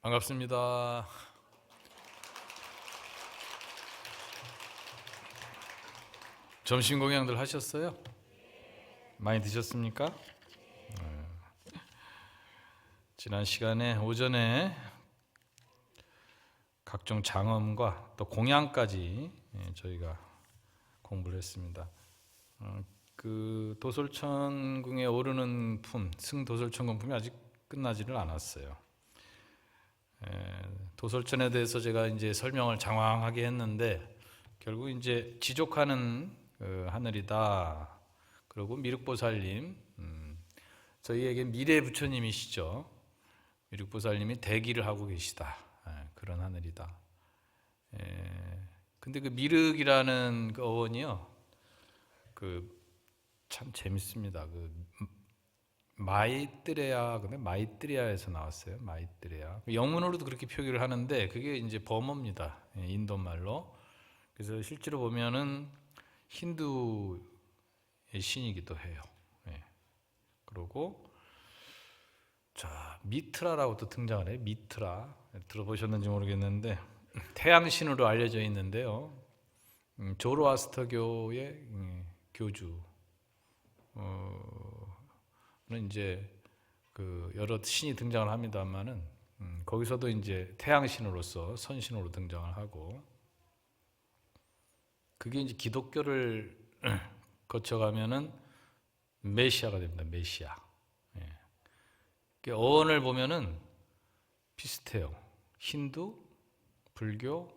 반갑습니다. 점심 공양들 하셨어요? 많이 드셨습니까? 지난 시간에 오전에 각종 장엄과 또 공양까지 저희가 공부를 했습니다. 그 도솔천궁에 오르는 품, 승도솔천궁 품이 아직 끝나지를 않았어요. 도솔천에 대해서 제가 이제 설명을 장황하게 했는데 결국 이제 지족하는 하늘이다. 그리고 미륵보살님, 저희에게 미래 부처님이시죠. 미륵보살님이 대기를 하고 계시다. 그런 하늘이다. 근데 그 미륵이라는 그 어원이요, 참 재밌습니다. 마이뜨레아, 근데 마이뜨레아에서 나왔어요. 마이뜨레아. 영문으로도 그렇게 표기를 하는데 그게 이제 범어입니다. 인도 말로. 그래서 실제로 보면은 힌두의 신이기도 해요. 그리고 자, 미트라라고 또 등장을 해요. 미트라 들어보셨는지 모르겠는데 태양신으로 알려져 있는데요. 조로아스터교의 교주는 이제 그 여러 신이 등장을 합니다만은 거기서도 이제 태양신으로서 선신으로 등장을 하고, 그게 이제 기독교를 거쳐가면은 메시아가 됩니다. 메시아. 어원을 보면은 비슷해요. 힌두, 불교,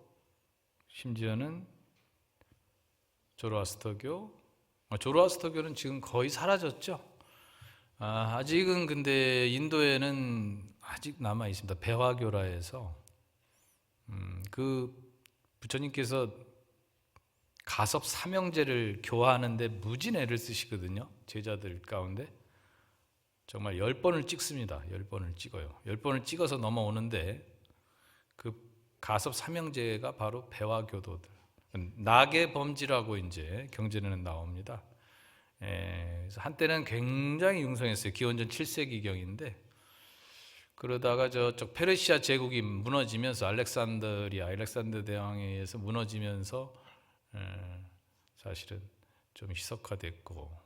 심지어는 조로아스터교. 조로아스터교는 지금 거의 사라졌죠. 아직은 근데 인도에는 아직 남아 있습니다. 배화교라 해서 그 부처님께서 가섭 삼형제를 교화하는데 무진 애를 쓰시거든요. 제자들 가운데 정말 10번을 찍습니다. 10번을 찍어요. 10번을 찍어서 넘어오는데 그 가섭 삼형제가 바로 배화교도들, 낙의 범지라고 이제 경전에는 나옵니다. 그래서 한때는 굉장히 융성했어요. 기원전 7세기경인데 그러다가 저쪽 페르시아 제국이 무너지면서 알렉산더 대왕에 의해서 무너지면서 사실은 좀 희석화됐고,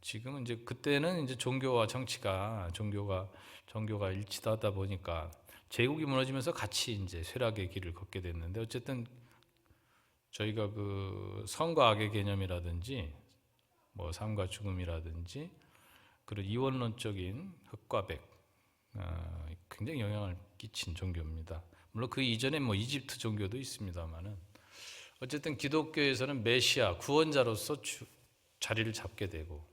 지금은 이제 그때는 이제 종교와 정치가 종교가 일치하다 보니까 제국이 무너지면서 같이 이제 쇠락의 길을 걷게 됐는데, 어쨌든 저희가 그 선과 악의 개념이라든지 뭐 삶과 죽음이라든지 그런 이원론적인 흑과 백, 굉장히 영향을 끼친 종교입니다. 물론 그 이전에 뭐 이집트 종교도 있습니다만은 어쨌든 기독교에서는 메시아, 구원자로서 자리를 잡게 되고,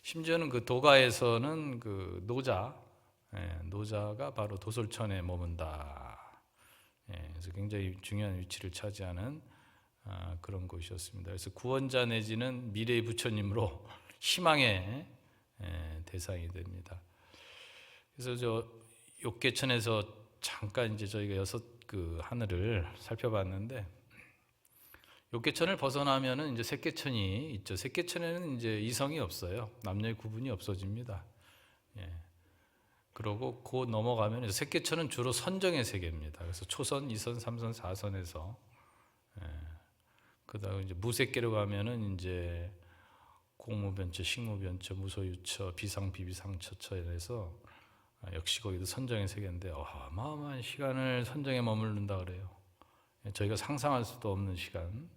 심지어는 그 도가에서는 그 노자가 바로 도솔천에 머문다. 그래서 굉장히 중요한 위치를 차지하는 그런 곳이었습니다. 그래서 구원자 내지는 미래의 부처님으로 희망의 대상이 됩니다. 그래서 저 욕계천에서 잠깐 이제 저희가 6그 하늘을 살펴봤는데, 욕계천을 벗어나면은 이제 색계천이 있죠. 색계천에는 이제 이성이 없어요. 남녀의 구분이 없어집니다. 그러고 곧 넘어가면 색계천은 주로 선정의 세계입니다. 그래서 초선, 2선, 3선, 4선에서 그다음 이제 무색계로 가면은 이제 공무변처, 식무변처, 무소유처, 비상, 비비상처처에서 역시 거기도 선정의 세계인데 어마어마한 시간을 선정에 머무른다 그래요. 저희가 상상할 수도 없는 시간.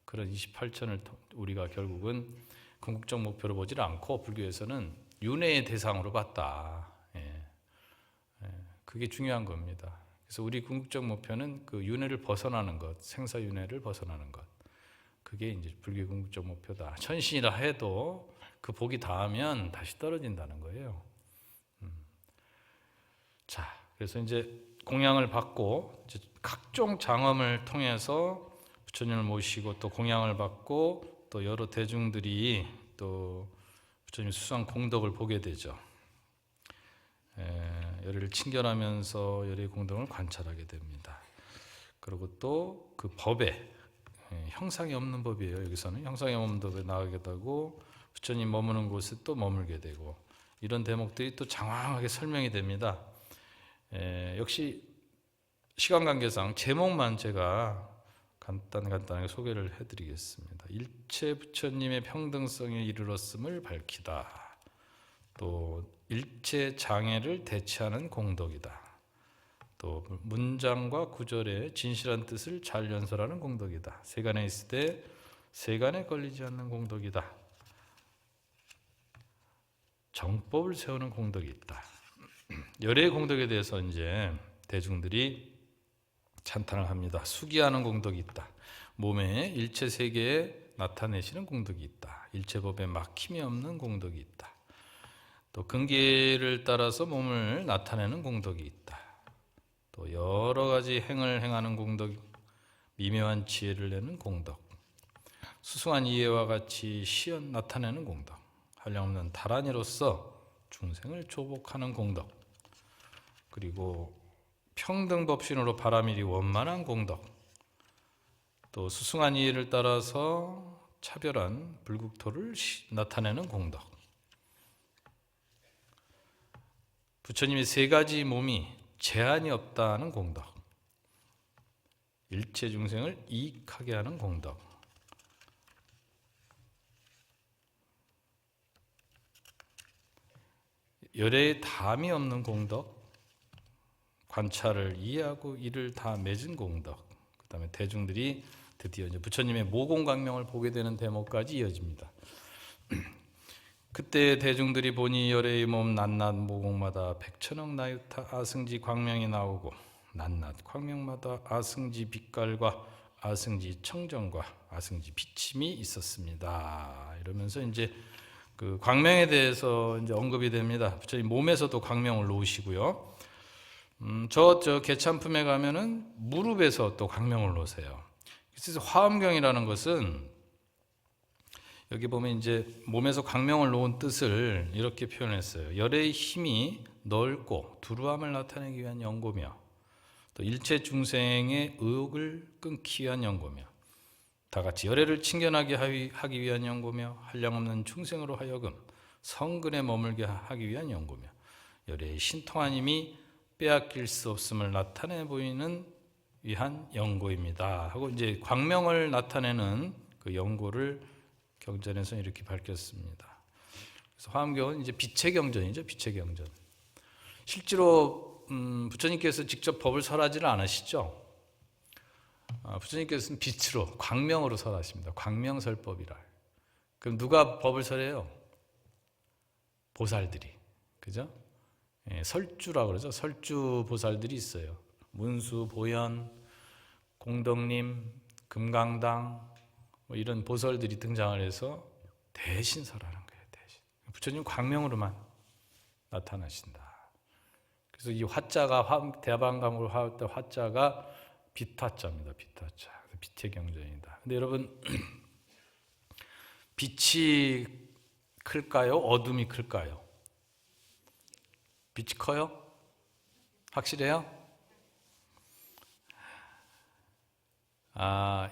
그런 28천을 우리가 결국은 궁극적 목표로 보질 않고 불교에서는 윤회의 대상으로 봤다. 그게 중요한 겁니다. 그래서 우리 궁극적 목표는 그 윤회를 벗어나는 것, 생사윤회를 벗어나는 것. 그게 이제 불교의 궁극적 목표다. 천신이라 해도 그 복이 닿으면 다시 떨어진다는 거예요. 자, 그래서 이제 공양을 받고 이제 각종 장엄을 통해서 부처님을 모시고 또 공양을 받고 또 여러 대중들이 또 부처님 수상 공덕을 보게 되죠. 열애를 친견하면서 열애의 공덕을 관찰하게 됩니다. 그리고 또 그 법에 형상이 없는 법이에요. 여기서는 형상이 없는 법에 나가게 되고 부처님 머무는 곳에 또 머물게 되고, 이런 대목들이 또 장황하게 설명이 됩니다. 역시 시간 관계상 제목만 제가 간단하게 소개를 해드리겠습니다. 일체 부처님의 평등성에 이르렀음을 밝히다. 또 일체 장애를 대체하는 공덕이다. 또 문장과 구절의 진실한 뜻을 잘 연설하는 공덕이다. 세간에 있을 때 세간에 걸리지 않는 공덕이다. 정법을 세우는 공덕이 있다. 열애의 공덕에 대해서 이제 대중들이 찬탄을 합니다. 수기하는 공덕이 있다. 몸의 일체 세계에 나타내시는 공덕이 있다. 일체법에 막힘이 없는 공덕이 있다. 또 근기를 따라서 몸을 나타내는 공덕이 있다. 또 여러 가지 행을 행하는 공덕, 미묘한 지혜를 내는 공덕, 수승한 이해와 같이 시연 나타내는 공덕, 한량없는 다란이로서 중생을 조복하는 공덕, 그리고 평등법신으로 바라밀이 원만한 공덕, 또 수승한 이해를 따라서 차별한 불국토를 나타내는 공덕, 부처님의 세 가지 몸이 제한이 없다는 공덕, 일체 중생을 이익하게 하는 공덕, 열애에 담이 없는 공덕, 관찰을 이해하고 이를 다 맺은 공덕, 그 다음에 대중들이 드디어 이제 부처님의 모공광명을 보게 되는 대목까지 이어집니다. 그때 대중들이 보니 열애의 몸 낱낱 모공마다 백천억 나유타 아승지 광명이 나오고 낱낱 광명마다 아승지 빛깔과 아승지 청정과 아승지 비침이 있었습니다. 이러면서 이제 그 광명에 대해서 이제 언급이 됩니다. 부처님 몸에서도 광명을 놓으시고요. 저 개참품에 가면은 무릎에서 또 광명을 놓으세요. 그래서 화엄경이라는 것은 여기 보면 이제 몸에서 광명을 놓은 뜻을 이렇게 표현했어요. 열애의 힘이 넓고 두루함을 나타내기 위한 연고며, 또 일체 중생의 의욕을 끊기 위한 연고며, 다 같이 열애를 친견하게 하기 위한 연고며, 한량없는 중생으로 하여금 성근에 머물게 하기 위한 연고며, 열애의 신통한 힘이 빼앗길 수 없음을 나타내 보이는 위한 연고입니다. 하고 이제 광명을 나타내는 그 연고를 경전에서 이렇게 밝혔습니다. 그래서 화엄경은 이제 빛의 경전이죠. 빛의 경전. 실제로 부처님께서 직접 법을 설하지는 않으시죠. 부처님께서는 빛으로 광명으로 설하십니다. 광명설법이라. 그럼 누가 법을 설해요? 보살들이. 그죠? 예, 설주라고 그러죠. 설주 보살들이 있어요. 문수, 보현, 공덕님, 금강당 뭐 이런 보살들이 등장을 해서 대신 설하는 거예요. 대신. 부처님 광명으로만 나타나신다. 그래서 이 화자가 대반감으로 화할 때 화자가 빛화자입니다. 빛화자. 빛의 경전이다. 근데 여러분 빛이 클까요? 어둠이 클까요? 빛이 커요? 확실해요?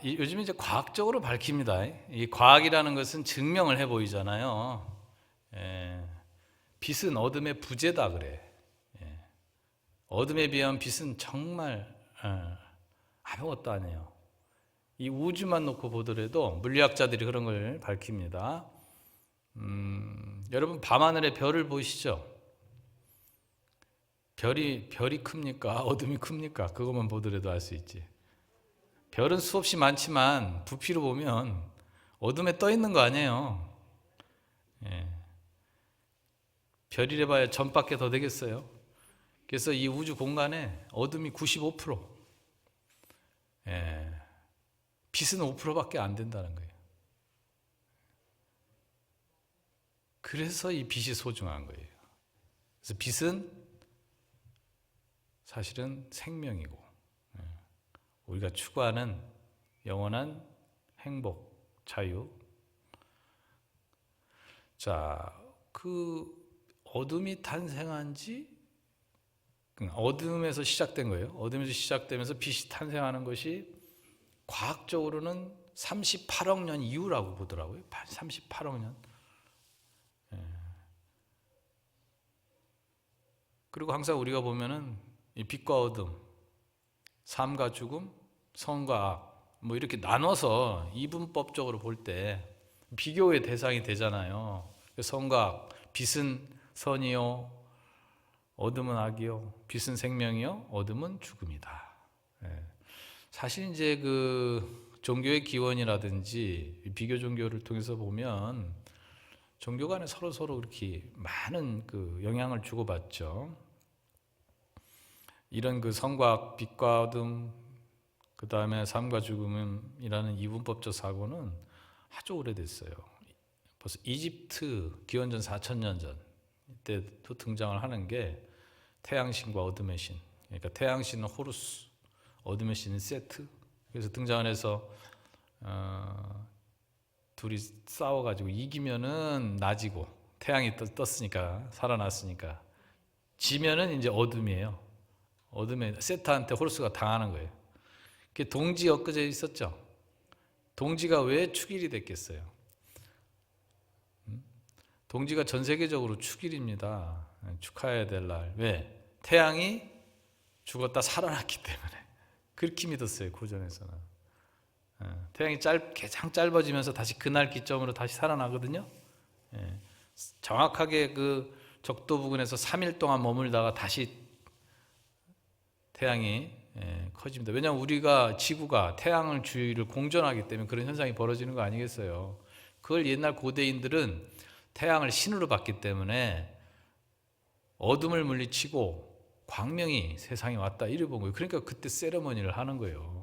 요즘 이제 과학적으로 밝힙니다. 이 과학이라는 것은 증명을 해 보이잖아요. 빛은 어둠의 부재다 그래. 어둠에 비하면 빛은 정말 아무것도 아니에요. 이 우주만 놓고 보더라도 물리학자들이 그런 걸 밝힙니다. 여러분 밤하늘에 별을 보시죠? 별이 큽니까? 어둠이 큽니까? 그것만 보더라도 알 수 있지. 별은 수없이 많지만 부피로 보면 어둠에 떠 있는 거 아니에요. 별이래 봐야 전밖에 더 되겠어요. 그래서 이 우주 공간에 어둠이 95%, 빛은 5%밖에 안 된다는 거예요. 그래서 이 빛이 소중한 거예요. 그래서 빛은 사실은 생명이고 우리가 추구하는 영원한 행복, 자유. 자, 그 어둠이 탄생한 지 어둠에서 시작된 거예요. 어둠에서 시작되면서 빛이 탄생하는 것이 과학적으로는 38억 년 이후라고 보더라고요. 38억 년. 그리고 항상 우리가 보면은 이 빛과 어둠, 삶과 죽음, 선과 악, 뭐 이렇게 나눠서 이분법적으로 볼 때 비교의 대상이 되잖아요. 선과 악, 빛은 선이요, 어둠은 악이요, 빛은 생명이요, 어둠은 죽음이다. 예. 사실 이제 그 종교의 기원이라든지 비교 종교를 통해서 보면 종교 간에 서로 그렇게 많은 그 영향을 주고받죠. 이런 그 선과 악, 빛과 어둠, 그 다음에 삶과 죽음이라는 이분법적 사고는 아주 오래됐어요. 벌써 이집트 기원전 4000년 전 이때도 등장을 하는 게 태양신과 어둠의 신. 그러니까 태양신은 호루스, 어둠의 신은 세트. 그래서 등장을 해서 둘이 싸워가지고 이기면은 낮이고 태양이 떴으니까 살아났으니까 지면은 이제 어둠이에요. 어둠에 세트한테 호루스가 당하는 거예요. 그게 동지 엊그제 있었죠. 동지가 왜 축일이 됐겠어요? 동지가 전 세계적으로 축일입니다. 축하해야 될 날. 왜? 태양이 죽었다 살아났기 때문에. 그렇게 믿었어요. 고전에서는. 태양이 가장 짧아지면서 다시 그날 기점으로 다시 살아나거든요. 정확하게 그 적도 부근에서 3일 동안 머물다가 다시 태양이 커집니다. 왜냐하면 우리가 지구가 태양을 주위를 공전하기 때문에 그런 현상이 벌어지는 거 아니겠어요. 그걸 옛날 고대인들은 태양을 신으로 봤기 때문에 어둠을 물리치고 광명이 세상에 왔다 이래 본 거예요. 그러니까 그때 세레머니를 하는 거예요.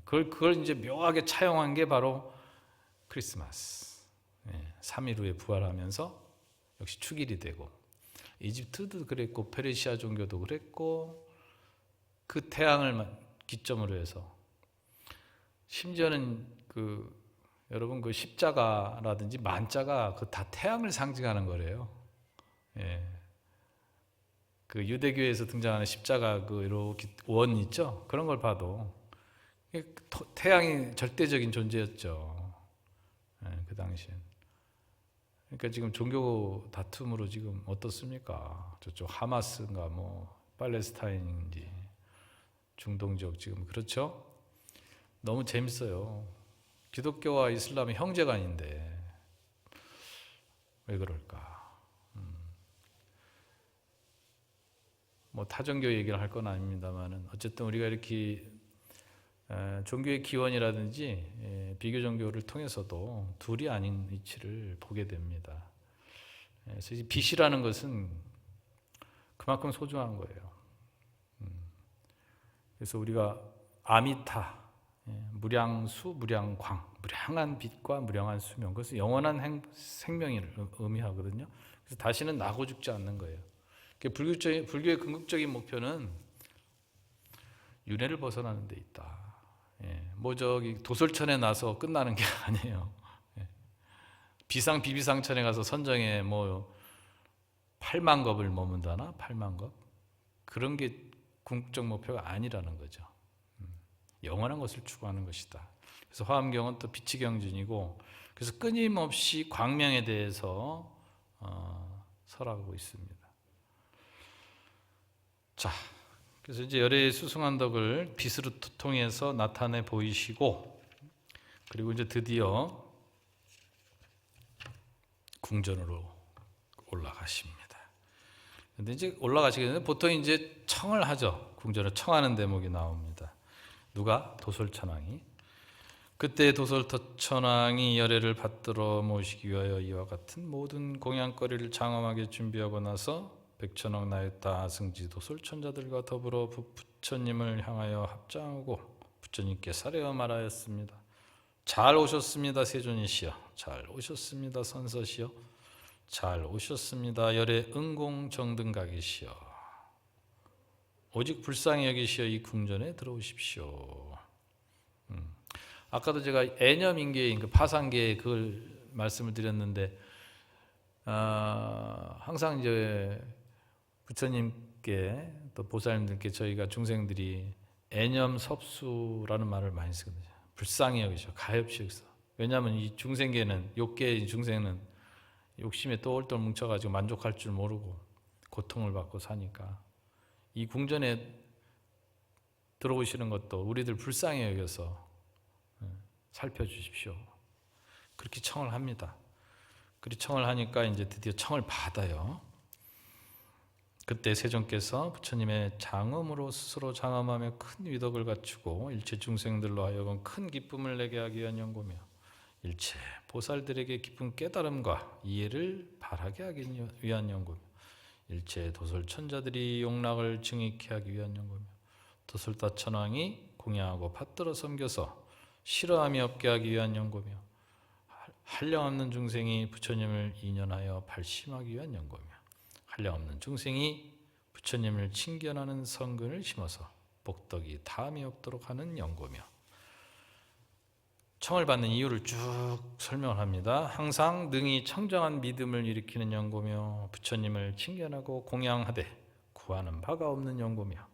그걸 이제 묘하게 차용한 게 바로 크리스마스. 3일 후에 부활하면서 역시 축일이 되고 이집트도 그랬고 페르시아 종교도 그랬고 그 태양을 기점으로 해서 심지어는 여러분 그 십자가라든지 만자가 그 다 태양을 상징하는 거래요. 그 유대교에서 등장하는 십자가 그 이렇게 원 있죠? 그런 걸 봐도 태양이 절대적인 존재였죠. 그 당시엔. 그러니까 지금 종교 다툼으로 지금 어떻습니까? 저쪽 하마스인가 뭐 팔레스타인인지 중동 지역 지금 그렇죠? 너무 재밌어요. 기독교와 이슬람이 형제간인데 왜 그럴까? 뭐 타종교 얘기를 할 건 아닙니다만은 어쨌든 우리가 이렇게 종교의 기원이라든지 비교 종교를 통해서도 둘이 아닌 이치를 보게 됩니다. 그래서 이 빛이라는 것은 그만큼 소중한 거예요. 그래서 우리가 아미타, 무량수, 무량광, 무량한 빛과 무량한 수명, 그것은 영원한 생명을 의미하거든요. 그래서 다시는 나고 죽지 않는 거예요. 불교의 궁극적인 목표는 윤회를 벗어나는 데 있다. 뭐 저기 도솔천에 나서 끝나는 게 아니에요. 비비상천에 가서 선정에 뭐 8만 겁을 머문다나 8만 겁 그런 게 궁극적 목표가 아니라는 거죠. 영원한 것을 추구하는 것이다. 그래서 화엄경은 또 빛의 경전이고 그래서 끊임없이 광명에 대해서 설하고 있습니다. 자, 그래서 이제 열의 수승한 덕을 빛으로 통해서 나타내 보이시고 그리고 이제 드디어 궁전으로 올라가십니다. 근데 이제 올라가시게 되면 보통 이제 청을 하죠. 궁전을 청하는 대목이 나옵니다. 누가? 도솔천왕이. 그때 도솔천왕이 열애를 받들어 모시기 위하여 이와 같은 모든 공양거리를 장엄하게 준비하고 나서 백천왕 나였다 승지 도솔천자들과 더불어 부처님을 향하여 합장하고 부처님께 사례어 말하였습니다. 잘 오셨습니다 세존이시여. 잘 오셨습니다 선서시여. 잘 오셨습니다 열애 응공정등각이시여. 오직 불쌍히 여기시어 이 궁전에 들어오십시오. 아까도 제가 애념인계인 그 파상계의 그걸 말씀을 드렸는데 항상 이제 부처님께 또 보살님들께 저희가 중생들이 애념섭수라는 말을 많이 쓰거든요. 불쌍히 여기시어 가엾이 여기서. 왜냐하면 이 중생계는 욕계의 중생은 욕심에 똘똘 뭉쳐가지고 만족할 줄 모르고 고통을 받고 사니까 이 궁전에 들어오시는 것도 우리들 불쌍히 여겨서 살펴주십시오. 그렇게 청을 합니다. 그렇게 청을 하니까 이제 드디어 청을 받아요. 그때 세존께서 부처님의 장엄으로 스스로 장엄하며 큰 위덕을 갖추고 일체 중생들로 하여금 큰 기쁨을 내게 하기 위한 연고며 일체 보살들에게 깊은 깨달음과 이해를 바라게 하기 위한 연고며 일체 도솔천자들이 용락을 증익케 하기 위한 연고며 도솔다 천왕이 공양하고 받들어 섬겨서 싫어함이 없게 하기 위한 연고며 한량없는 중생이 부처님을 인연하여 발심하기 위한 연고며 한량없는 중생이 부처님을 칭견하는 성근을 심어서 복덕이 다함이 없도록 하는 연고며 청을 받는 이유를 쭉 설명을 합니다. 항상 능히 청정한 믿음을 일으키는 연고며 부처님을 칭견하고 공양하되 구하는 바가 없는 연고며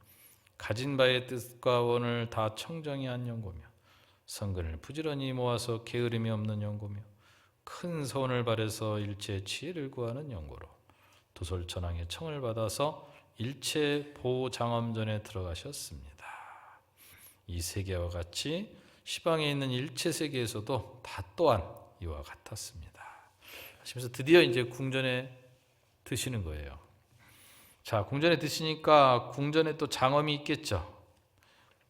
가진 바의 뜻과 원을 다 청정히 한 연고며 성근을 부지런히 모아서 게으름이 없는 연고며 큰 소원을 바래서 일체 지혜를 구하는 연고로 도솔천왕의 청을 받아서 일체 보장엄전에 들어가셨습니다. 이 세계와 같이 시방에 있는 일체 세계에서도 다 또한 이와 같았습니다. 하시면서 드디어 이제 궁전에 드시는 거예요. 자, 궁전에 드시니까 궁전에 또 장엄이 있겠죠.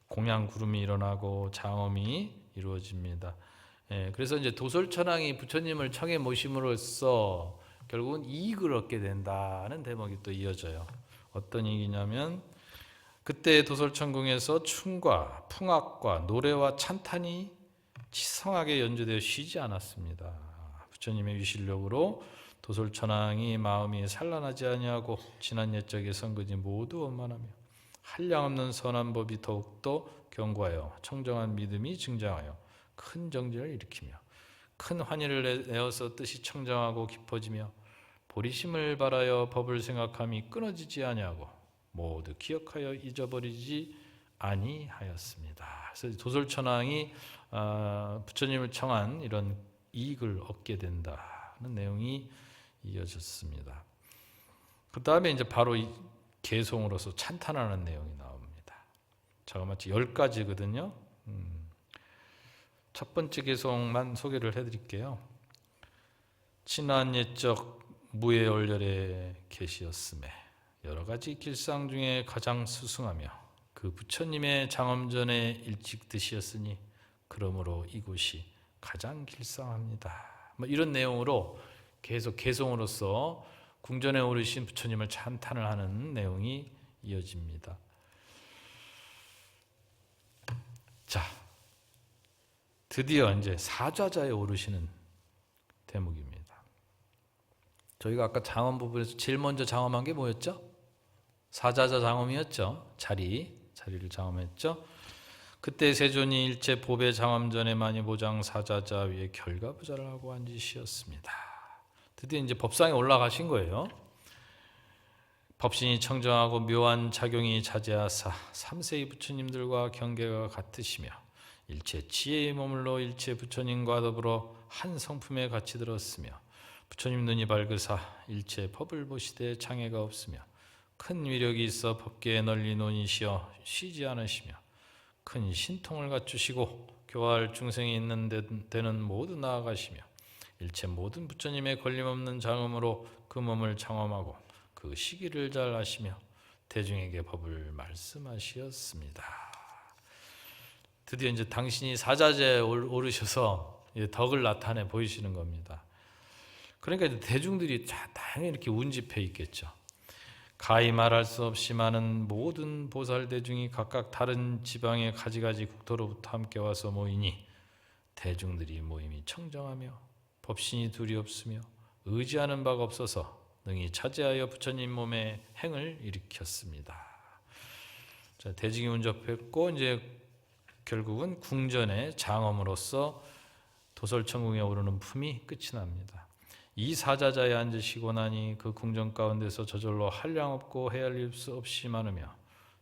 공양 구름이 일어나고 장엄이 이루어집니다. 그래서 이제 도솔천왕이 부처님을 청에 모심으로써 결국은 이익을 얻게 된다는 대목이 또 이어져요. 어떤 이익이냐면 그때 도솔천궁에서 춤과 풍악과 노래와 찬탄이 치성하게 연주되어 쉬지 않았습니다. 부처님의 위실력으로 도솔천왕이 마음이 산란하지 아니하고 지난 옛적의 성근이 모두 원만하며 한량없는 선한 법이 더욱더 견고하여 청정한 믿음이 증장하여 큰 정진을 일으키며 큰 환희를 내어서 뜻이 청정하고 깊어지며 보리심을 발하여 법을 생각함이 끊어지지 아니하고 모두 기억하여 잊어버리지 아니하였습니다. 그래서 도솔천왕이 부처님을 청한 이런 이익을 얻게 된다는 내용이 이어졌습니다. 그 다음에 이제 바로 이 개송으로서 찬탄하는 내용이 나옵니다. 자그마치 10가지거든요. 첫 번째 개송만 소개를 해드릴게요. 친한 옛적 무예얼렬에 계시었음에 여러 가지 길상 중에 가장 수승하며 그 부처님의 장엄전에 일찍 드시었으니 그러므로 이곳이 가장 길상합니다. 뭐 이런 내용으로 계속 개송으로서 궁전에 오르신 부처님을 찬탄을 하는 내용이 이어집니다. 자, 드디어 이제 사좌자에 오르시는 대목입니다. 저희가 아까 장엄 부분에서 제일 먼저 장엄한 게 뭐였죠? 사좌자 장엄이었죠. 자리를 장엄했죠. 그때 세존이 일체 보배 장엄전에 많이 보장 사좌자 위에 결가부자를 하고 앉으시었습니다. 드디어 이제 법상에 올라가신 거예요. 법신이 청정하고 묘한 작용이 자제하사 삼세의 부처님들과 경계가 같으시며 일체 지혜에 머물러 일체 부처님과 더불어 한 성품에 같이 들었으며 부처님 눈이 밝으사 일체 법을 보시되 장애가 없으며 큰 위력이 있어 법계에 널리 논이시어 쉬지 않으시며 큰 신통을 갖추시고 교화할 중생이 있는 데는 모두 나아가시며 일체 모든 부처님의 걸림없는 장엄으로 그 몸을 장엄하고 그 시기를 잘 아시며 대중에게 법을 말씀하시었습니다. 드디어 이제 당신이 사자제에 오르셔서 덕을 나타내 보이시는 겁니다. 그러니까 대중들이 당연히 이렇게 운집해 있겠죠. 가히 말할 수 없이 많은 모든 보살 대중이 각각 다른 지방의 가지가지 국토로부터 함께 와서 모이니 대중들이 모임이 청정하며 법신이 둘이 없으며 의지하는 바가 없어서 능히 차지하여 부처님 몸에 행을 일으켰습니다. 자, 대중이 운접했고 이제 결국은 궁전의 장엄으로서 도솔천궁에 오르는 품이 끝이 납니다. 이 사자자에 앉으시고 나니 그 궁전 가운데서 저절로 한량없고 헤아릴 수 없이 많으며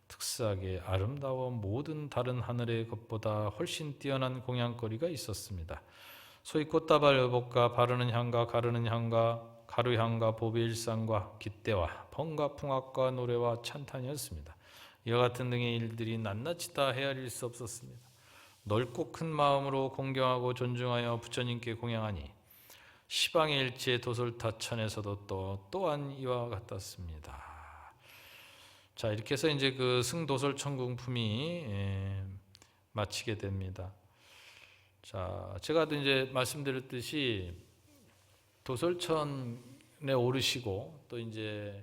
특수하게 아름다워 모든 다른 하늘의 것보다 훨씬 뛰어난 공양거리가 있었습니다. 소위 꽃다발 의복과 바르는 향과 가르는 향과 가루향과 보배일상과 깃대와 번과 풍악과 노래와 찬탄이었습니다. 이와 같은 등의 일들이 낱낱이 다 헤아릴 수 없었습니다. 넓고 큰 마음으로 공경하고 존중하여 부처님께 공양하니 시방의 일체 도솔타천에서도 또한 이와 같았습니다. 자, 이렇게 해서 이제 그 승도솔천궁품이 마치게 됩니다. 자, 제가 이제 말씀드렸듯이 도솔천에 오르시고 또 이제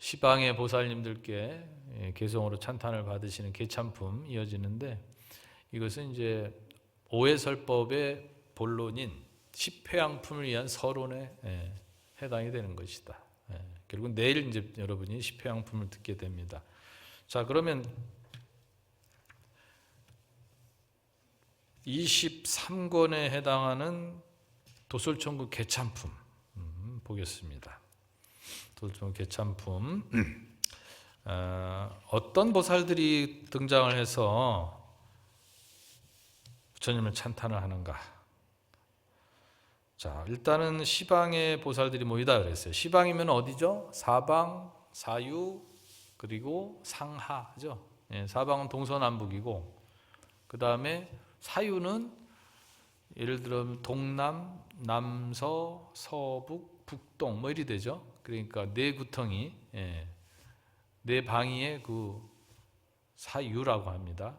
시방의 보살님들께 개성으로 찬탄을 받으시는 개참품 이어지는데, 이것은 이제 오해설법의 본론인 십회양품을 위한 서론에 해당이 되는 것이다. 결국 내일 이제 여러분이 십회양품을 듣게 됩니다. 자, 그러면 23권에 해당하는 도솔천국 개참품 보겠습니다. 도솔천국 개참품. 어떤 보살들이 등장을 해서 부처님을 찬탄을 하는가? 자, 일단은 시방의 보살들이 모이다 그랬어요. 시방이면 어디죠? 사방, 사유, 그리고 상하죠. 사방은 동서남북이고, 그 다음에 사유는 예를 들어 동남, 남서, 서북, 북동 뭐 이리 되죠. 그러니까 네 구덩이, 네 방위의 그 사유라고 합니다.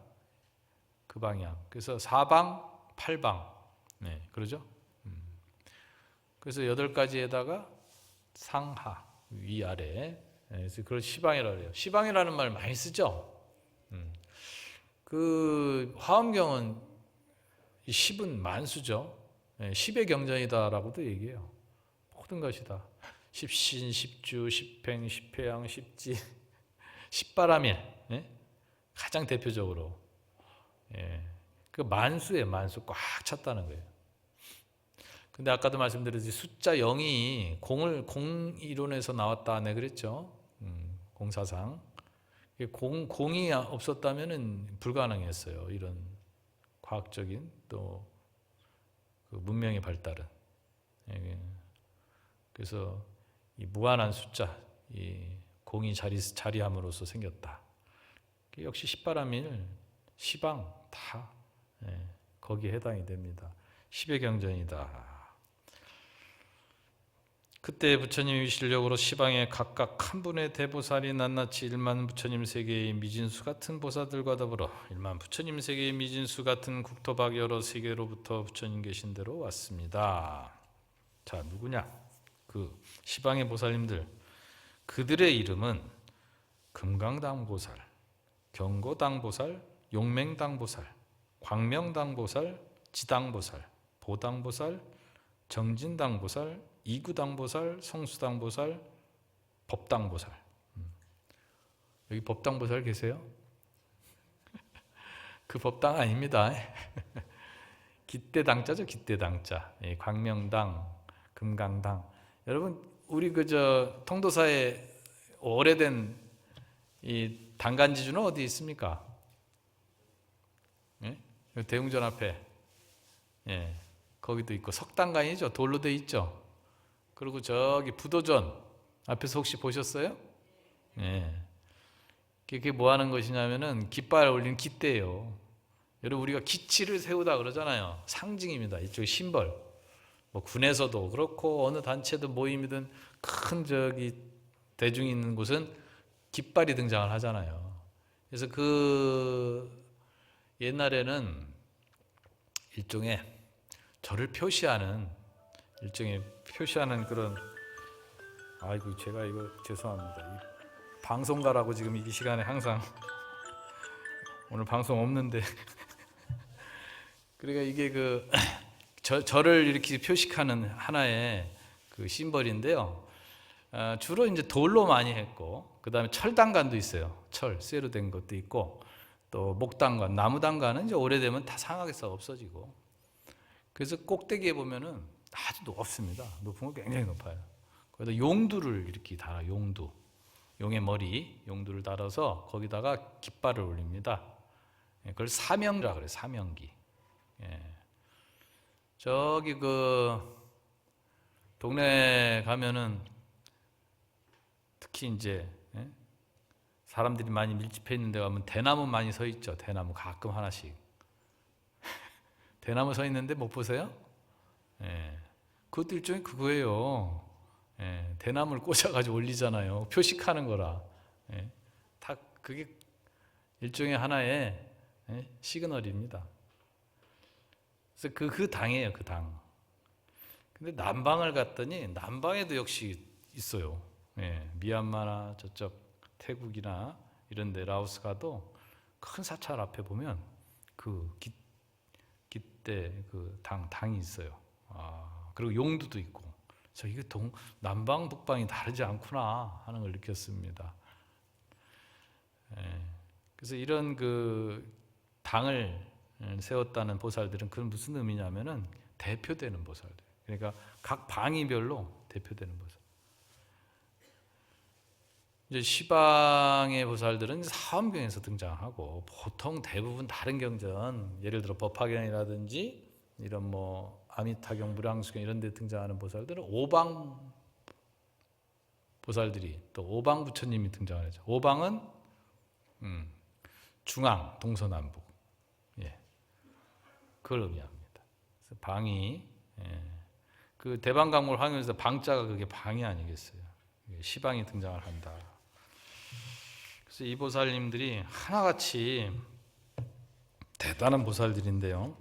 그 방향. 그래서 사방, 팔방, 그러죠. 그래서 8가지에다가 상하, 위아래. 그래서 그걸 시방이라고 해요. 시방이라는 말 많이 쓰죠. 그 화엄경은 이 십은 만수죠. 십의 경전이다라고도 얘기해요. 모든 것이 다 십신, 십주, 십행, 십회양, 십지, 십바람일, 가장 대표적으로 그 만수에 만수 꽉 찼다는 거예요. 근데 아까도 말씀드렸듯이 숫자 0이 공 이론에서 나왔다 그랬죠. 공사상. 공이 없었다면 불가능했어요. 이런 과학적인 또 그 문명의 발달은. 그래서 이 무한한 숫자, 이 공이 자리함으로써 생겼다. 역시 십바람일, 시방 다 거기에 해당이 됩니다. 십의 경전이다. 그때 부처님의 실력으로 시방에 각각 한 분의 대보살이 낱낱이 일만 부처님 세계의 미진수 같은 보살들과 더불어 일만 부처님 세계의 미진수 같은 국토박 여러 세계로부터 부처님 계신 대로 왔습니다. 자, 누구냐? 그 시방의 보살님들, 그들의 이름은 금강당보살, 경고당보살, 용맹당보살, 광명당보살, 지당보살, 보당보살, 정진당보살, 이구당보살, 성수당보살, 법당보살. 여기 법당보살 계세요? 그 법당 아닙니다. 기대당자죠, 기대당자. 광명당, 금강당. 여러분, 우리 통도사에 오래된 이 당간지주는 어디 있습니까? 대웅전 앞에, 거기도 있고, 석당간이죠. 돌로 돼 있죠. 그리고 저기 부도전 앞에서 혹시 보셨어요? 그게 뭐 하는 것이냐면은 깃발 올리는 깃대예요. 여러분, 우리가 기치를 세우다 그러잖아요. 상징입니다. 이쪽 심벌. 뭐 군에서도 그렇고 어느 단체도 모임이든 큰 대중이 있는 곳은 깃발이 등장을 하잖아요. 그래서 그 옛날에는 일종의 저를 표시하는 그런, 아이고 제가 이거 죄송합니다. 방송가라고 지금 이 시간에 항상 오늘 방송 없는데 그러니까 이게 저를 이렇게 표식하는 하나의 그 심벌인데요. 주로 이제 돌로 많이 했고, 그 다음에 철당간도 있어요. 쇠로 된 것도 있고, 또 목당간, 나무당간은 이제 오래되면 다 상하게서 없어지고, 그래서 꼭대기에 보면은 아주 높습니다. 높은 거 굉장히 높아요. 거기다 용두를 이렇게 달아, 용의 머리, 용두를 달아서 거기다가 깃발을 올립니다. 그걸 사명이라 그래요. 사명기. 저기 동네 가면은 특히 이제 사람들이 많이 밀집해 있는 데 가면 대나무 많이 서 있죠. 대나무 가끔 하나씩. 대나무 서 있는데 못 보세요? 예. 그것도 일종의 그거예요. 예. 대나무를 꽂아가지고 올리잖아요. 표식하는 거라. 예. 다 그게 일종의 하나의 시그널입니다. 그래서 그 당이에요, 그 당. 근데 남방을 갔더니 남방에도 역시 있어요. 예. 미얀마나 저쪽 태국이나 이런 데 라오스 가도 큰 사찰 앞에 보면 그 기대 그 당이 있어요. 그리고 용두도 있고. 저 이게 남방 북방이 다르지 않구나 하는 걸 느꼈습니다. 예. 그래서 이런 그 당을 세웠다는 보살들은 그건 무슨 의미냐면은 대표되는 보살들. 그러니까 각 방위별로 대표되는 보살. 이제 시방의 보살들은 사엄경에서 등장하고 보통 대부분 다른 경전, 예를 들어 법화경이라든지 이런 뭐 아미타경, 무량수경 이런 데 등장하는 보살들은 오방 보살들이 또 오방 부처님이 등장을 하죠. 오방은 중앙, 동서남북. 예. 그걸 의미합니다. 그래서 방이 그 대방강물 황유에서 방자가 그게 방이 아니겠어요. 시방이 등장을 한다. 그래서 이 보살님들이 하나같이 대단한 보살들인데요.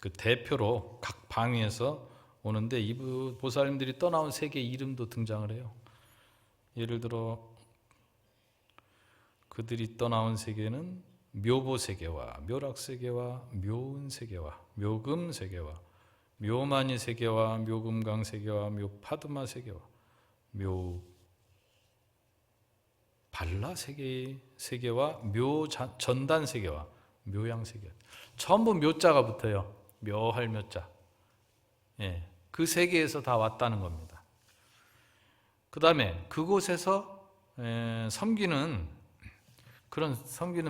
그 대표로 각 방위에서 오는데 이 보살님들이 떠나온 세계의 이름도 등장을 해요. 예를 들어 그들이 떠나온 세계는 묘보세계와 묘락세계와 묘은세계와 묘금세계와 묘마니세계와 묘금강세계와 묘파드마세계와 묘발라세계와 묘전단세계와 묘양세계. 전부 묘자가 붙어요. 묘할 묘자. 예, 그 세계에서 다 왔다는 겁니다. 그 다음에 그곳에서 섬기는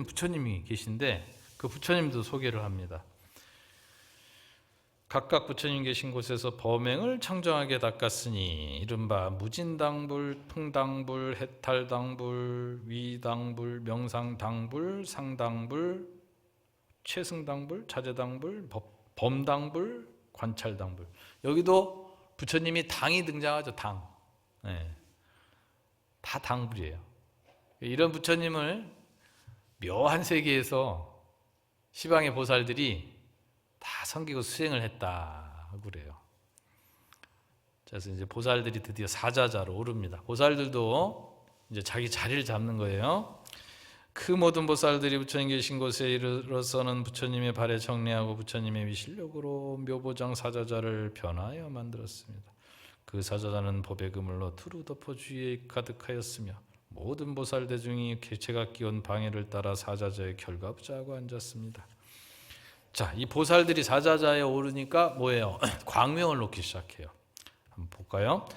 부처님이 계신데 그 부처님도 소개를 합니다. 각각 부처님 계신 곳에서 범행을 청정하게 닦았으니 이른바 무진당불, 풍당불, 해탈당불, 위당불, 명상당불, 상당불, 최승당불, 자재당불, 범당불, 관찰당불. 여기도 부처님이 당이 등장하죠. 당. 네. 다 당불이에요. 이런 부처님을 묘한 세계에서 시방의 보살들이 다 섬기고 수행을 했다 하고 그래요. 그래서 이제 보살들이 드디어 사자자로 오릅니다. 보살들도 이제 자기 자리를 잡는 거예요. 그 모든 보살들이 부처님 계신 곳에 이르러서는 부처님의 발에 정례하고 부처님의 위실력으로 묘보장 사자자를 변하여 만들었습니다. 그 사자자는 법의 그물로 두루 덮어 주위에 가득하였으며 모든 보살 대중이 개체가 끼운 방해를 따라 사자자의 결과부자하고 앉았습니다. 자, 이 보살들이 사자자에 오르니까 뭐예요? 광명을 놓기 시작해요. 한번 볼까요?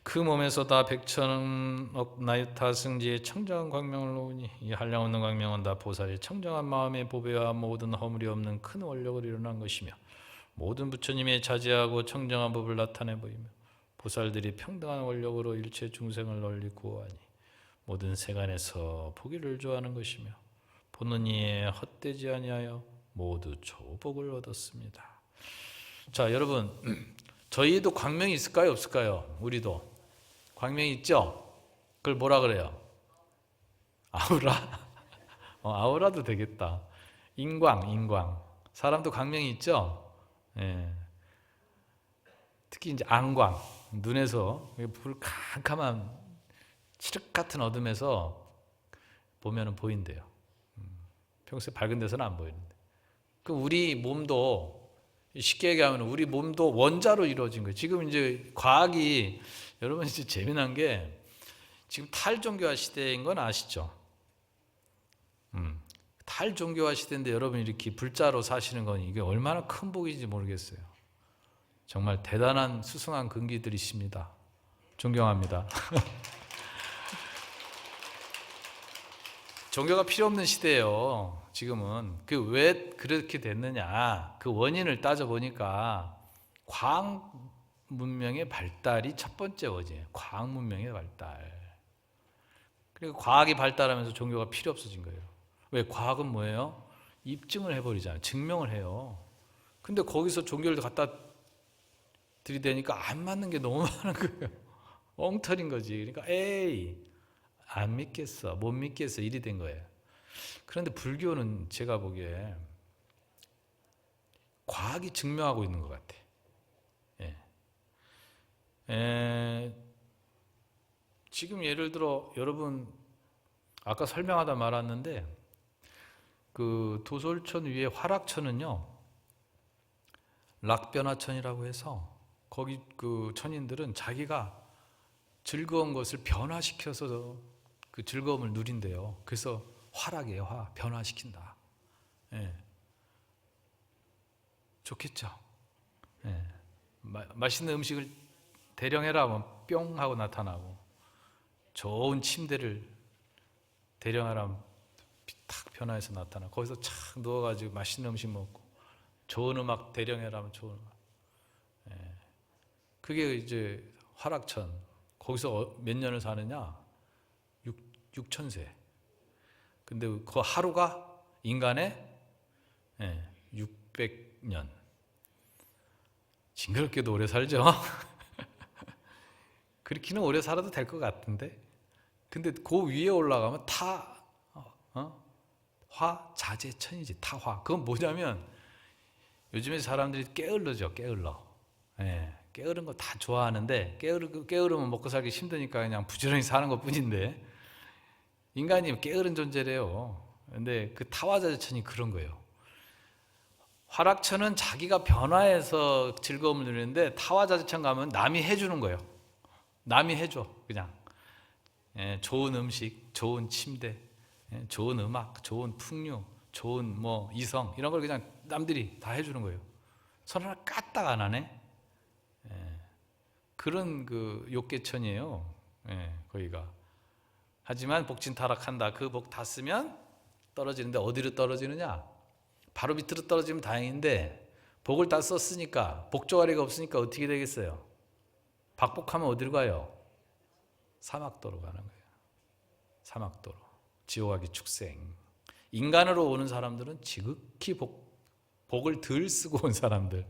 그 몸에서 다 백천억 나유타 승지의 청정한 광명을 놓으니 이 한량없는 광명은 다 보살의 청정한 마음의 보배와 모든 허물이 없는 큰 원력을 일어난 것이며 모든 부처님의 자제하고 청정한 법을 나타내 보이며 보살들이 평등한 원력으로 일체 중생을 널리 구호하니 모든 세간에서 보기를 좋아하는 것이며 보는 이에 헛되지 아니하여 모두 조복을 얻었습니다. 자, 여러분, 저희도 광명이 있을까요? 없을까요? 우리도 광명이 있죠? 그걸 뭐라 그래요? 아우라? 아우라도 되겠다. 인광. 사람도 광명이 있죠? 예. 특히 이제 안광, 눈에서 불 캄캄한 칠흑 같은 어둠에서 보면은 보인대요. 평소에 밝은 데서는 안 보이는데. 그 우리 몸도 쉽게 얘기하면 우리 몸도 원자로 이루어진 거예요. 지금 이제 과학이 여러분 이제 재미난 게 지금 탈종교화 시대인 건 아시죠? 탈종교화 시대인데 여러분 이렇게 불자로 사시는 건 이게 얼마나 큰 복인지 모르겠어요. 정말 대단한 수승한 근기들이십니다. 존경합니다. 종교가 필요 없는 시대예요. 지금은 그 왜 그렇게 됐느냐 그 원인을 따져보니까 과학 문명의 발달이 첫 번째 원인이에요. 과학 문명의 발달. 그리고 과학이 발달하면서 종교가 필요 없어진 거예요. 왜? 과학은 뭐예요? 입증을 해버리잖아요. 증명을 해요. 근데 거기서 종교를 갖다 들이대니까 안 맞는 게 너무 많은 거예요. 엉터리인 거지. 그러니까 에이 안 믿겠어, 못 믿겠어 이리 된 거예요. 그런데 불교는 제가 보기에 과학이 증명하고 있는 것 같아. 지금 예를 들어 여러분 아까 설명하다 말았는데 그 도솔천 위에 화락천은요 락변화천이라고 해서 거기 그 천인들은 자기가 즐거운 것을 변화시켜서 그 즐거움을 누린대요. 그래서 화락이에요. 변화시킨다. 예. 좋겠죠. 예. 맛있는 음식을 대령해라 하면 뿅 하고 나타나고, 좋은 침대를 대령하라 하면 탁 변화해서 나타나고, 거기서 착 누워가지고 맛있는 음식 먹고, 좋은 음악 대령해라 하면 좋은 음악. 예. 그게 이제 화락천. 거기서 몇 년을 사느냐? 6천세. 근데 그 하루가 인간의 600년. 징그럽게도 오래 살죠. 그렇게는 오래 살아도 될 것 같은데. 근데 그 위에 올라가면 화자재천이지. 타화. 그건 뭐냐면 요즘에 사람들이 게을르죠. 게을러. 게으른 거 다 좋아하는데 게으르면 먹고 살기 힘드니까 그냥 부지런히 사는 것 뿐인데, 인간이 게으른 존재래요. 근데 그 타화자재천이 그런 거예요. 화락천은 자기가 변화해서 즐거움을 누리는데, 타화자재천 가면 남이 해주는 거예요. 남이 해줘. 그냥 좋은 음식, 좋은 침대, 좋은 음악, 좋은 풍류, 좋은 뭐 이성, 이런 걸 그냥 남들이 다 해주는 거예요. 손 하나 까딱 안 하네. 그런 그 욕계천이에요. 거기가. 하지만 복진 타락한다. 그 복 다 쓰면 떨어지는데, 어디로 떨어지느냐? 바로 밑으로 떨어지면 다행인데, 복을 다 썼으니까, 복조가리가 없으니까 어떻게 되겠어요? 박복하면 어디로 가요? 사막도로 가는 거예요. 사막도로. 지옥하기 축생. 인간으로 오는 사람들은 지극히 복을 덜 쓰고 온 사람들.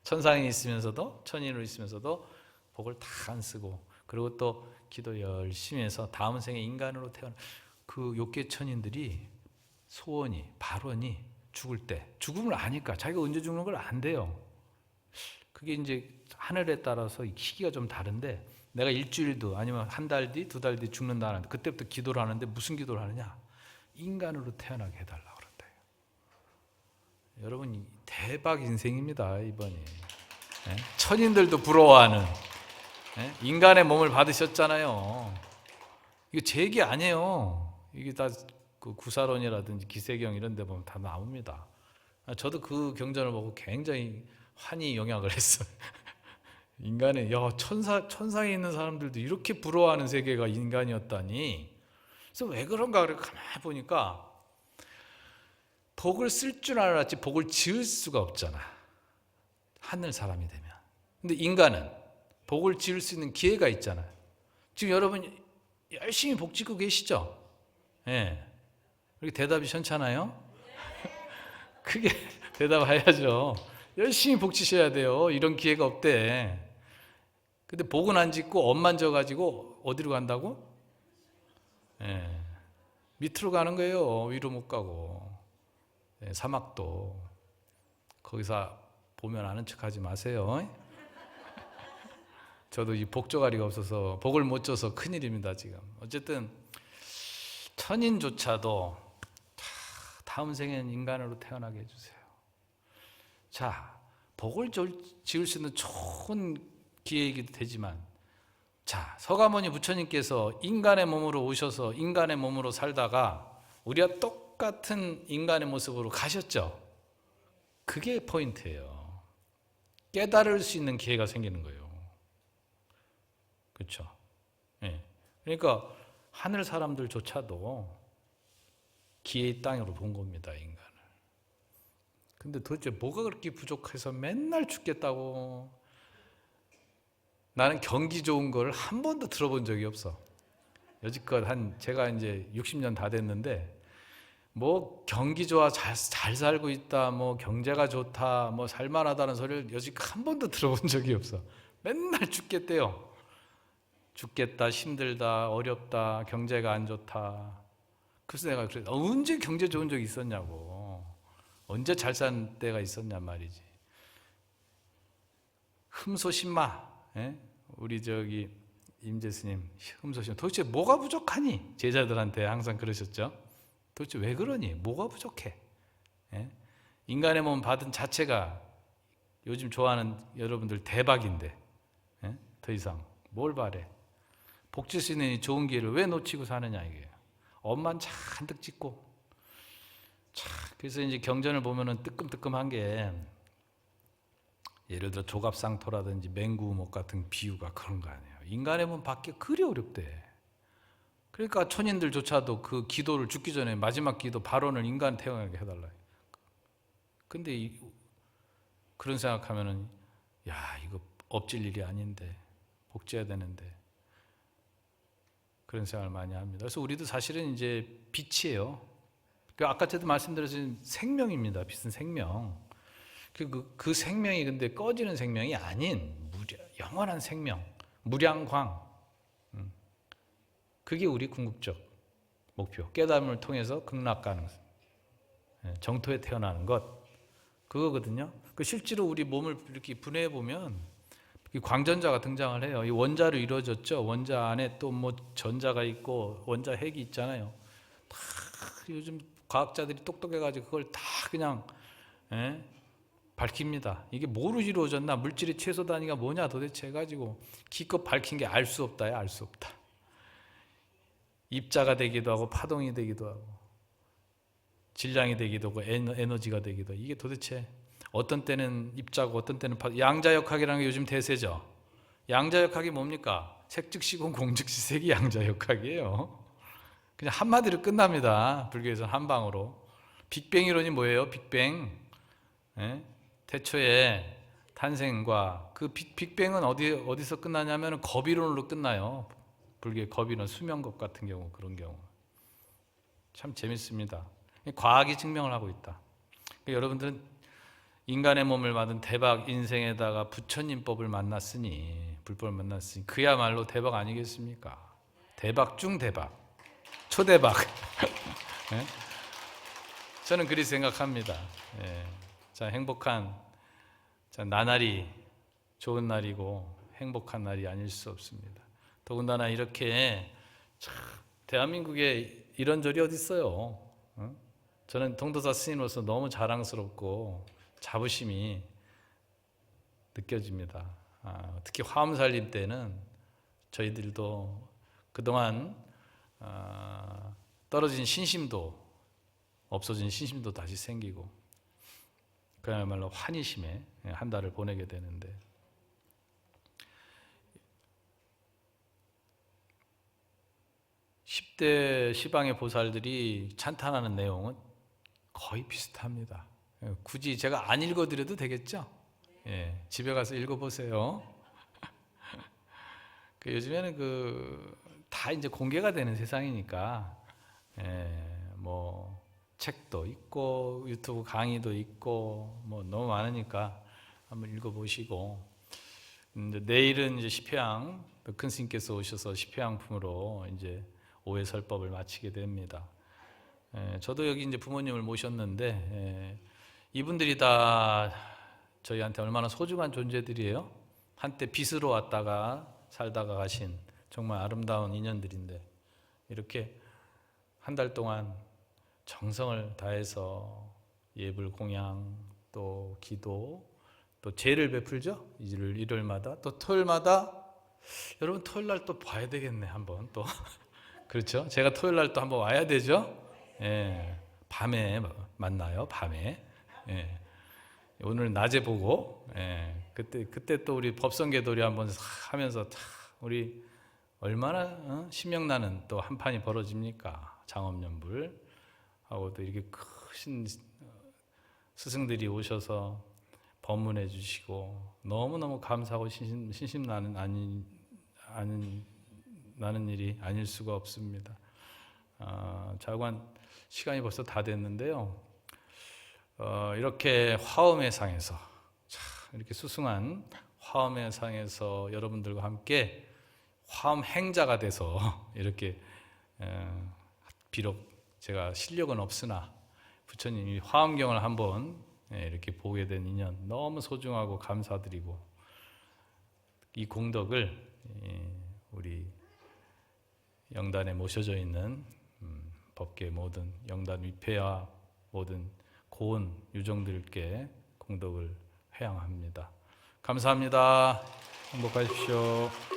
천상에 있으면서도, 천인으로 있으면서도 복을 다 안 쓰고, 그리고 또 기도 열심히 해서 다음 생에 인간으로 태어나. 그 욕계천인들이 소원이, 발원이 죽을 때, 죽음을 아니까 자기가 언제 죽는 걸 안돼요. 그게 이제 하늘에 따라서 시기가 좀 다른데, 내가 일주일도 아니면 한 달 뒤, 두 달 뒤 죽는다는데, 그때부터 기도를 하는데 무슨 기도를 하느냐? 인간으로 태어나게 해달라고 그런다. 여러분 대박 인생입니다 이번이. 천인들도 부러워하는 인간의 몸을 받으셨잖아요. 이거 제 얘기 아니에요. 이게 다 그 구사론이라든지 기세경 이런 데 보면 다 나옵니다. 저도 그 경전을 보고 굉장히 환히 영향을 했어요. 인간의 천상에 있는 사람들도 이렇게 부러워하는 세계가 인간이었다니. 그래서 왜 그런가 그래 가만히 보니까, 복을 쓸 줄 알았지 복을 지을 수가 없잖아, 하늘 사람이 되면. 근데 인간은 복을 지을 수 있는 기회가 있잖아요. 지금 여러분 열심히 복 짓고 계시죠? 이렇게 대답이 시원찮아요? 크게 대답해야죠. 열심히 복 지셔야 돼요. 이런 기회가 없대. 근데 복은 안 짓고 업만 져가지고 어디로 간다고? 밑으로 가는 거예요. 위로 못 가고. 사막도. 거기서 보면 아는 척 하지 마세요. 저도 이 복조가리가 없어서 복을 못 줘서 큰일입니다 지금. 어쨌든 천인조차도 다음 생에는 인간으로 태어나게 해주세요. 자, 복을 지을 수 있는 좋은 기회이기도 되지만, 자, 서가모니 부처님께서 인간의 몸으로 오셔서 인간의 몸으로 살다가 우리와 똑같은 인간의 모습으로 가셨죠. 그게 포인트예요. 깨달을 수 있는 기회가 생기는 거예요. 그렇죠? 그러니까 하늘 사람들조차도 기회의 땅으로 본 겁니다, 인간을. 근데 도대체 뭐가 그렇게 부족해서 맨날 죽겠다고. 나는 경기 좋은 걸 한 번도 들어본 적이 없어. 여지껏 제가 이제 60년 다 됐는데 뭐 경기 좋아 잘 살고 있다, 뭐 경제가 좋다, 뭐 살만하다는 소리를 여지껏 한 번도 들어본 적이 없어. 맨날 죽겠대요. 죽겠다, 힘들다, 어렵다, 경제가 안 좋다. 그래서 내가 그래, 언제 경제 좋은 적이 있었냐고, 언제 잘 산 때가 있었냔 말이지. 흠소신마, 예? 우리 저기 임재 스님 흠소신마, 도대체 뭐가 부족하니? 제자들한테 항상 그러셨죠. 도대체 왜 그러니? 뭐가 부족해? 예? 인간의 몸 받은 자체가 요즘 좋아하는 여러분들 대박인데, 예? 더 이상 뭘 바래? 복질 수 있는 이 좋은 기회를 왜 놓치고 사느냐 이게. 엄만 잔뜩 짓고. 그래서 이제 경전을 보면은 뜨끔뜨끔한 게, 예를 들어 조갑상토라든지 맹구목 같은 비유가 그런 거 아니에요. 인간의 몸 받기 그리 어렵대. 그러니까 천인들조차도 그 기도를, 죽기 전에 마지막 기도 발언을 인간 태어나게 해달라. 근데 그런 생각하면은, 야, 이거 엎질 일이 아닌데, 복지해야 되는데, 그런 생각을 많이 합니다. 그래서 우리도 사실은 이제 빛이에요. 아까 전에도 말씀드린 생명입니다. 빛은 생명. 그 생명이 근데 꺼지는 생명이 아닌 영원한 생명, 무량광. 그게 우리 궁극적 목표. 깨달음을 통해서 극락 가는, 정토에 태어나는 것, 그거거든요. 실제로 우리 몸을 이렇게 분해해 보면 광전자가 등장을 해요. 이 원자로 이루어졌죠. 원자 안에 또 뭐 전자가 있고 원자 핵이 있잖아요. 다 요즘 과학자들이 똑똑해가지고 그걸 다 그냥 밝힙니다. 이게 뭐로 이루어졌나, 물질의 최소 단위가 뭐냐 도대체 해가지고 기껏 밝힌 게 알 수 없다야, 알 수 없다. 입자가 되기도 하고 파동이 되기도 하고 질량이 되기도 하고 에너지가 되기도 하고, 이게 도대체 어떤 때는 입자고 어떤 때는 양자역학이라는 게 요즘 대세죠. 양자역학이 뭡니까? 색즉시공 공즉시색이 양자역학이에요. 그냥 한마디로 끝납니다. 불교에서는 한방으로. 빅뱅 이론이 뭐예요? 빅뱅. 태초에 탄생과 그 빅뱅은 어디서 끝나냐면 겁이론으로 끝나요. 불교의 겁이론, 수명겁 같은 경우, 그런 경우. 참 재밌습니다. 과학이 증명을 하고 있다. 그러니까 여러분들은 인간의 몸을 받은 대박 인생에다가 부처님법을 만났으니, 불법을 만났으니 그야말로 대박 아니겠습니까? 대박 중 대박, 초대박. 네? 저는 그리 생각합니다. 자, 행복한, 자, 나날이 좋은 날이고 행복한 날이 아닐 수 없습니다. 더군다나 이렇게 참 대한민국에 이런 절이 어디 있어요? 저는 통도사 스님으로서 너무 자랑스럽고 자부심이 느껴집니다. 특히 화엄살림 때는 저희들도 그동안 떨어진 신심도, 없어진 신심도 다시 생기고, 그야말로 환희심에 한 달을 보내게 되는데, 10대 시방의 보살들이 찬탄하는 내용은 거의 비슷합니다. 굳이 제가 안 읽어드려도 되겠죠? 집에 가서 읽어보세요. 요즘에는 다 이제 공개가 되는 세상이니까, 뭐 책도 있고 유튜브 강의도 있고 뭐 너무 많으니까 한번 읽어보시고, 내일은 이제 십회양 큰 스님께서 오셔서 십회양품으로 이제 오해설법을 마치게 됩니다. 저도 여기 이제 부모님을 모셨는데, 이분들이 다 저희한테 얼마나 소중한 존재들이에요. 한때 빛으로 왔다가 살다가 가신 정말 아름다운 인연들인데, 이렇게 한 달 동안 정성을 다해서 예불 공양, 또 기도, 또 제를 베풀죠. 일요일마다, 또 토요일마다. 여러분 토요일 날 또 봐야 되겠네, 한번 또. 그렇죠? 제가 토요일 날 또 한번 와야 되죠. 밤에 만나요. 밤에. 오늘 낮에 보고, 그때 또 우리 법성계돌이 한번 하면서 우리 얼마나 신명나는 또 한 판이 벌어집니까? 장엄연불 하고 또 이렇게 크신 스승들이 오셔서 법문해 주시고 너무너무 감사하고 신심나는 아닌 나는 일이 아닐 수가 없습니다. 자관 시간이 벌써 다 됐는데요. 이렇게 화엄의 상에서 이렇게 수승한 화엄의 상에서 여러분들과 함께 화엄 행자가 돼서 이렇게 비록 제가 실력은 없으나 부처님이 화엄경을 한번 이렇게 보게 된 인연 너무 소중하고 감사드리고, 이 공덕을 우리 영단에 모셔져 있는 법계 모든 영단 위패와 모든 고은 유종들께 공덕을 회양합니다. 감사합니다. 행복하십시오.